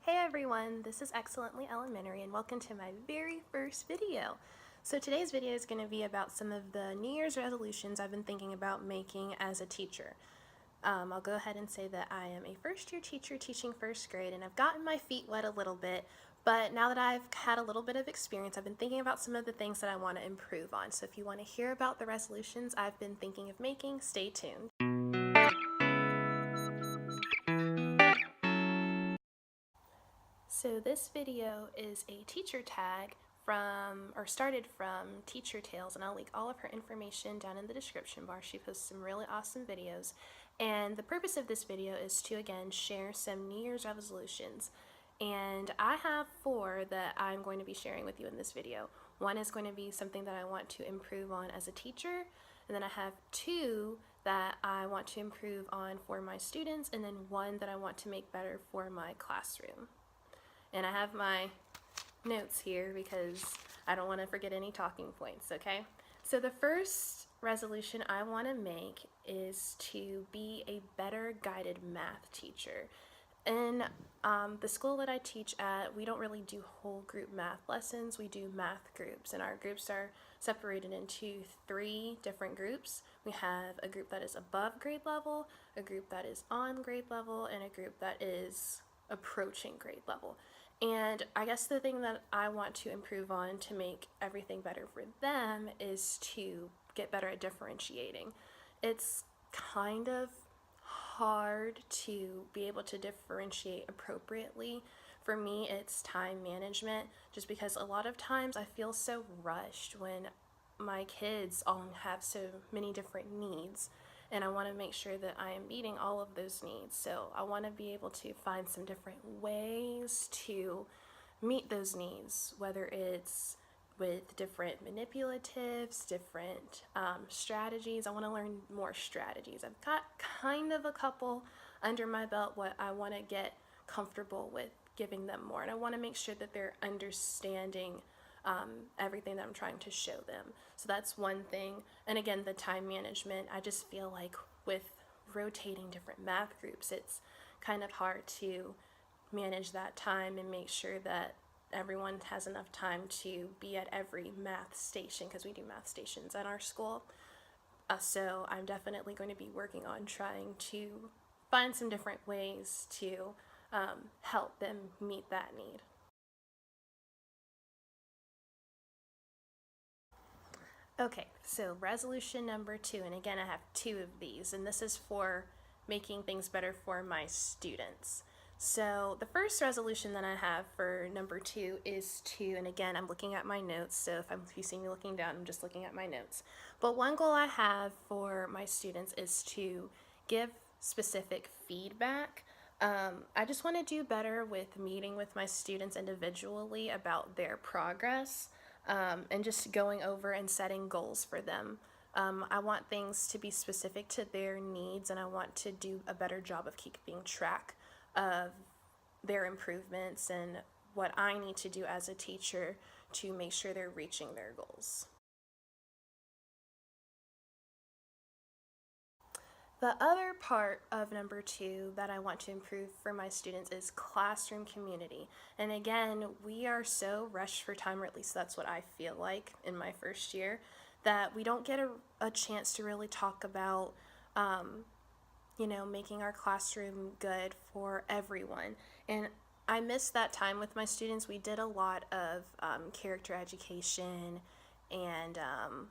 Hey everyone, this is Excellently Elementary and welcome to my very first video. So today's video is going to be about some of the New Year's resolutions I've been thinking about making as a teacher. I'll go ahead and say that I am a first year teacher teaching first grade and I've gotten my feet wet a little bit, but now that I've had a little bit of experience, I've been thinking about some of the things that I want to improve on. So if you want to hear about the resolutions I've been thinking of making, stay tuned. So this video is a teacher tag started from Teacher Tales, and I'll link all of her information down in the description bar. She posts some really awesome videos, and the purpose of this video is to again share some New Year's resolutions. And I have 4 that I'm going to be sharing with you in this video. One is going to be something that I want to improve on as a teacher, and then I have 2 that I want to improve on for my students, and then 1 that I want to make better for my classroom. And I have my notes here because I don't want to forget any talking points, okay? So the first resolution I want to make is to be a better guided math teacher. In the school that I teach at, we don't really do whole group math lessons. We do math groups, and our groups are separated into 3 different groups. We have a group that is above grade level, a group that is on grade level, and a group that is approaching grade level. And I guess the thing that I want to improve on to make everything better for them is to get better at differentiating. It's kind of hard to be able to differentiate appropriately. For me, it's time management, just because a lot of times I feel so rushed when my kids all have so many different needs, and I want to make sure that I am meeting all of those needs. So I want to be able to find some different ways to meet those needs, whether it's with different manipulatives, different strategies. I want to learn more strategies. I've got kind of a couple under my belt what I want to get comfortable with giving them more, and I want to make sure that they're understanding everything that I'm trying to show them. So that's one thing. And again, the time management, I just feel like with rotating different math groups, it's kind of hard to manage that time and make sure that everyone has enough time to be at every math station, because we do math stations at our school. So I'm definitely going to be working on trying to find some different ways to help them meet that need. Okay, so resolution number 2, and again I have 2 of these, and this is for making things better for my students. So the first resolution that I have for number 2 is to, and again I'm looking at my notes, so if you see me looking down, I'm just looking at my notes. But one goal I have for my students is to give specific feedback. I just want to do better with meeting with my students individually about their progress. And just going over and setting goals for them. I want things to be specific to their needs, and I want to do a better job of keeping track of their improvements and what I need to do as a teacher to make sure they're reaching their goals. The other part of number 2 that I want to improve for my students is classroom community. And again, we are so rushed for time, or at least that's what I feel like in my first year, that we don't get a chance to really talk about, making our classroom good for everyone. And I miss that time with my students. We did a lot of character education and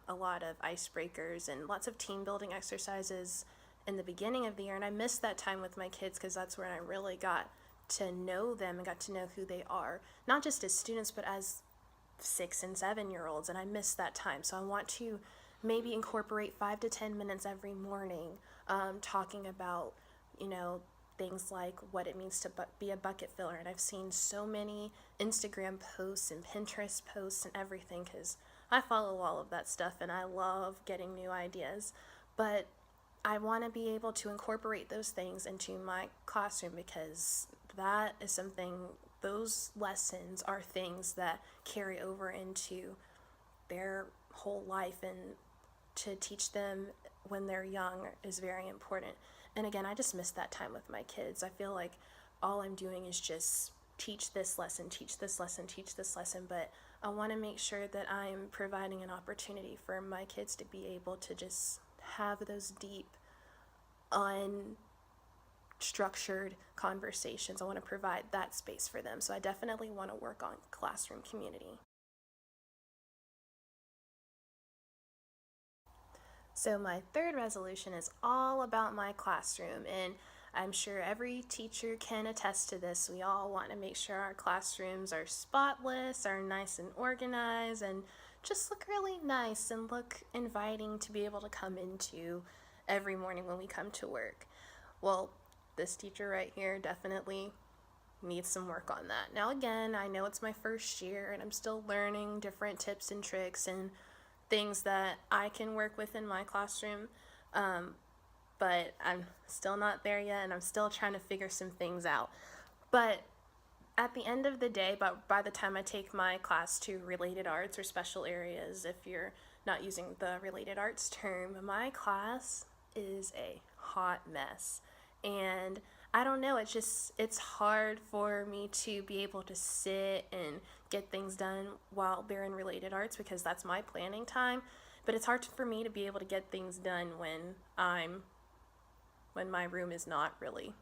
a lot of icebreakers and lots of team building exercises in the beginning of the year, and I missed that time with my kids because that's when I really got to know them and got to know who they are, not just as students but as 6 and 7-year-olds, and I missed that time. So I want to maybe incorporate 5 to 10 minutes every morning talking about things like what it means to be a bucket filler. And I've seen so many Instagram posts and Pinterest posts and everything because I follow all of that stuff and I love getting new ideas, but I want to be able to incorporate those things into my classroom because that is something, those lessons are things that carry over into their whole life, and to teach them when they're young is very important. And again, I just miss that time with my kids. I feel like all I'm doing is just teach this lesson, teach this lesson, teach this lesson, but I want to make sure that I'm providing an opportunity for my kids to be able to just have those deep, unstructured conversations. I want to provide that space for them. So I definitely want to work on classroom community. So my third resolution is all about my classroom, and I'm sure every teacher can attest to this. We all want to make sure our classrooms are spotless, are nice and organized, and just look really nice and look inviting to be able to come into every morning when we come to work. Well, this teacher right here definitely needs some work on that. Now again, I know it's my first year and I'm still learning different tips and tricks and things that I can work with in my classroom, but I'm still not there yet, and I'm still trying to figure some things out. But at the end of the day, by the time I take my class to related arts or special areas, if you're not using the related arts term, my class is a hot mess. And I don't know, it's hard for me to be able to sit and get things done while they're in related arts, because that's my planning time. But it's hard for me to be able to get things done when my room is not really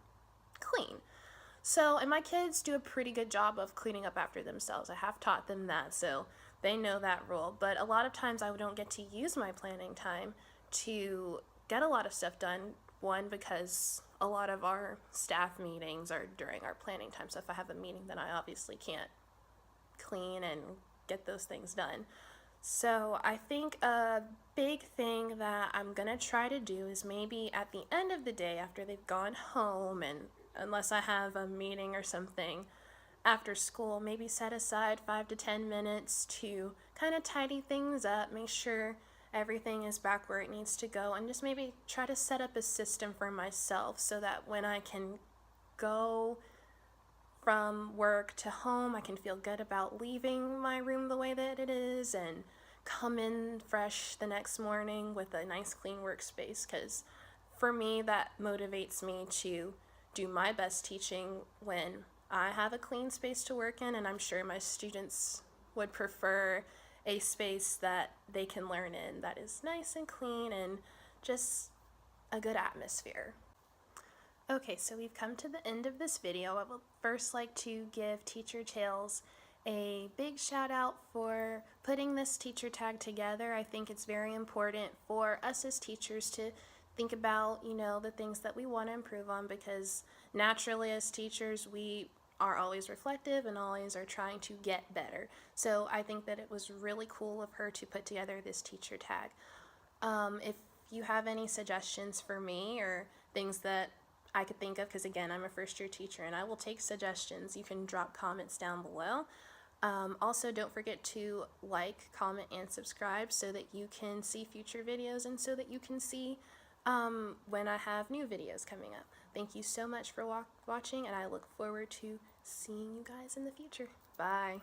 clean. So, and my kids do a pretty good job of cleaning up after themselves. I have taught them that, so they know that rule. But a lot of times I don't get to use my planning time to get a lot of stuff done. One, because a lot of our staff meetings are during our planning time. So if I have a meeting, then I obviously can't clean and get those things done. So I think a big thing that I'm gonna try to do is maybe at the end of the day, after they've gone home, and unless I have a meeting or something after school, maybe set aside 5 to 10 minutes to kind of tidy things up, make sure everything is back where it needs to go, and just maybe try to set up a system for myself so that when I can go from work to home, I can feel good about leaving my room the way that it is and come in fresh the next morning with a nice clean workspace, because for me that motivates me to do my best teaching when I have a clean space to work in, and I'm sure my students would prefer a space that they can learn in that is nice and clean and just a good atmosphere. Okay, so we've come to the end of this video. I would first like to give Teacher Tales a big shout out for putting this teacher tag together. I think it's very important for us as teachers to think about, the things that we want to improve on, because naturally as teachers we are always reflective and always are trying to get better. So I think that it was really cool of her to put together this teacher tag. If you have any suggestions for me or things that I could think of, because again, I'm a first year teacher and I will take suggestions, you can drop comments down below. Also, don't forget to like, comment, and subscribe so that you can see future videos and so that you can see when I have new videos coming up. Thank you so much for watching, and I look forward to seeing you guys in the future. Bye.